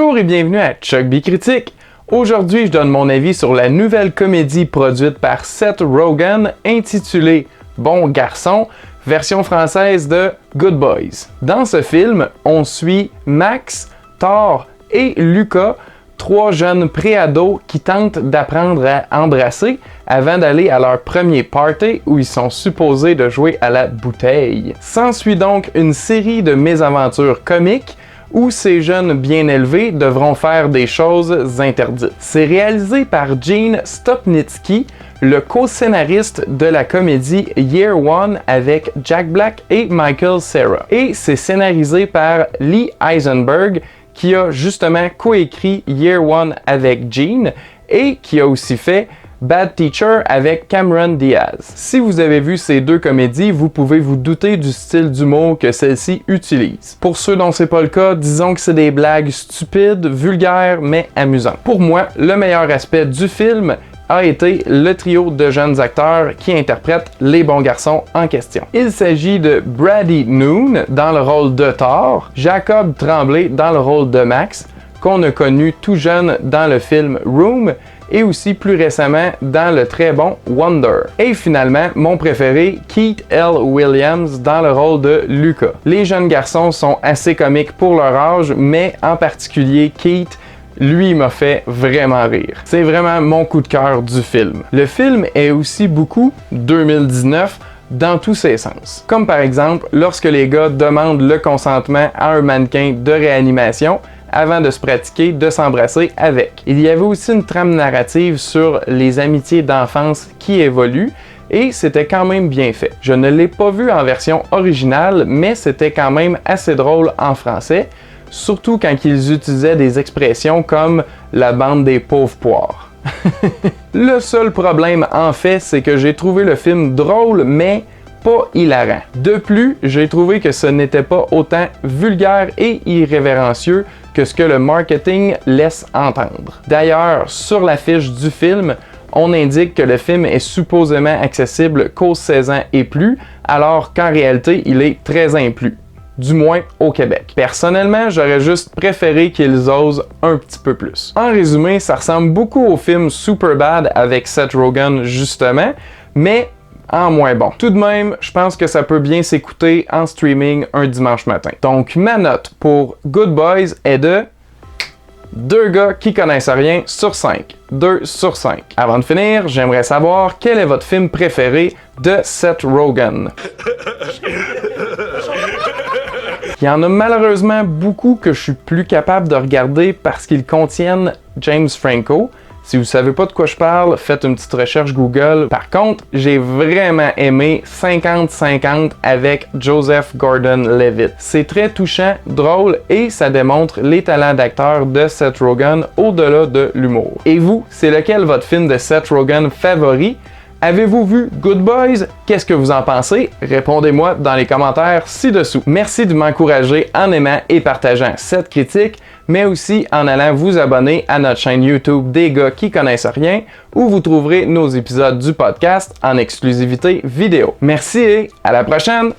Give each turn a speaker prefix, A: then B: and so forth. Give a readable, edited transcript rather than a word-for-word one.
A: Bonjour et bienvenue à Chuck B Critique. Aujourd'hui, je donne mon avis sur la nouvelle comédie produite par Seth Rogen intitulée Bon Garçon, version française de Good Boys. Dans ce film, on suit Max, Thor et Lucas, trois jeunes préados qui tentent d'apprendre à embrasser avant d'aller à leur premier party où ils sont supposés de jouer à la bouteille. S'ensuit donc une série de mésaventures comiques où ces jeunes bien élevés devront faire des choses interdites. C'est réalisé par Gene Stupnitsky, le co-scénariste de la comédie Year One avec Jack Black et Michael Cera. Et c'est scénarisé par Lee Eisenberg, qui a justement coécrit Year One avec Gene et qui a aussi fait Bad Teacher avec Cameron Diaz. Si vous avez vu ces deux comédies, vous pouvez vous douter du style d'humour que celle-ci utilise. Pour ceux dont c'est pas le cas, disons que c'est des blagues stupides, vulgaires, mais amusantes. Pour moi, le meilleur aspect du film a été le trio de jeunes acteurs qui interprètent les bons garçons en question. Il s'agit de Brady Noon dans le rôle de Thor, Jacob Tremblay dans le rôle de Max, qu'on a connu tout jeune dans le film Room, et aussi plus récemment dans le très bon Wonder. Et finalement, mon préféré, Keith L. Williams dans le rôle de Lucas. Les jeunes garçons sont assez comiques pour leur âge, mais en particulier Keith, lui, m'a fait vraiment rire. C'est vraiment mon coup de cœur du film. Le film est aussi beaucoup 2019 dans tous ses sens. Comme par exemple, lorsque les gars demandent le consentement à un mannequin de réanimation avant de se pratiquer de s'embrasser avec. Il y avait aussi une trame narrative sur les amitiés d'enfance qui évoluent et c'était quand même bien fait. Je ne l'ai pas vu en version originale, mais c'était quand même assez drôle en français, surtout quand ils utilisaient des expressions comme la bande des pauvres poires. Le seul problème en fait, c'est que j'ai trouvé le film drôle, mais pas hilarant. De plus, j'ai trouvé que ce n'était pas autant vulgaire et irrévérencieux que ce que le marketing laisse entendre. D'ailleurs, sur l'affiche du film, on indique que le film est supposément accessible qu'aux 16 ans et plus, alors qu'en réalité, il est 13 ans et plus. Du moins au Québec. Personnellement, j'aurais juste préféré qu'ils osent un petit peu plus. En résumé, ça ressemble beaucoup au film Superbad avec Seth Rogen justement, mais en moins bon. Tout de même, je pense que ça peut bien s'écouter en streaming un dimanche matin. Donc ma note pour Good Boys est de 2 gars qui connaissent rien sur 5. 2 sur 5. Avant de finir, j'aimerais savoir quel est votre film préféré de Seth Rogen. Il y en a malheureusement beaucoup que je suis plus capable de regarder parce qu'ils contiennent James Franco. Si vous savez pas de quoi je parle, faites une petite recherche Google. Par contre, j'ai vraiment aimé 50-50 avec Joseph Gordon-Levitt. C'est très touchant, drôle et ça démontre les talents d'acteur de Seth Rogen au-delà de l'humour. Et vous, c'est lequel votre film de Seth Rogen favori? Avez-vous vu Good Boys? Qu'est-ce que vous en pensez? Répondez-moi dans les commentaires ci-dessous. Merci de m'encourager en aimant et partageant cette critique, mais aussi en allant vous abonner à notre chaîne YouTube des gars qui connaissent rien, où vous trouverez nos épisodes du podcast en exclusivité vidéo. Merci et à la prochaine!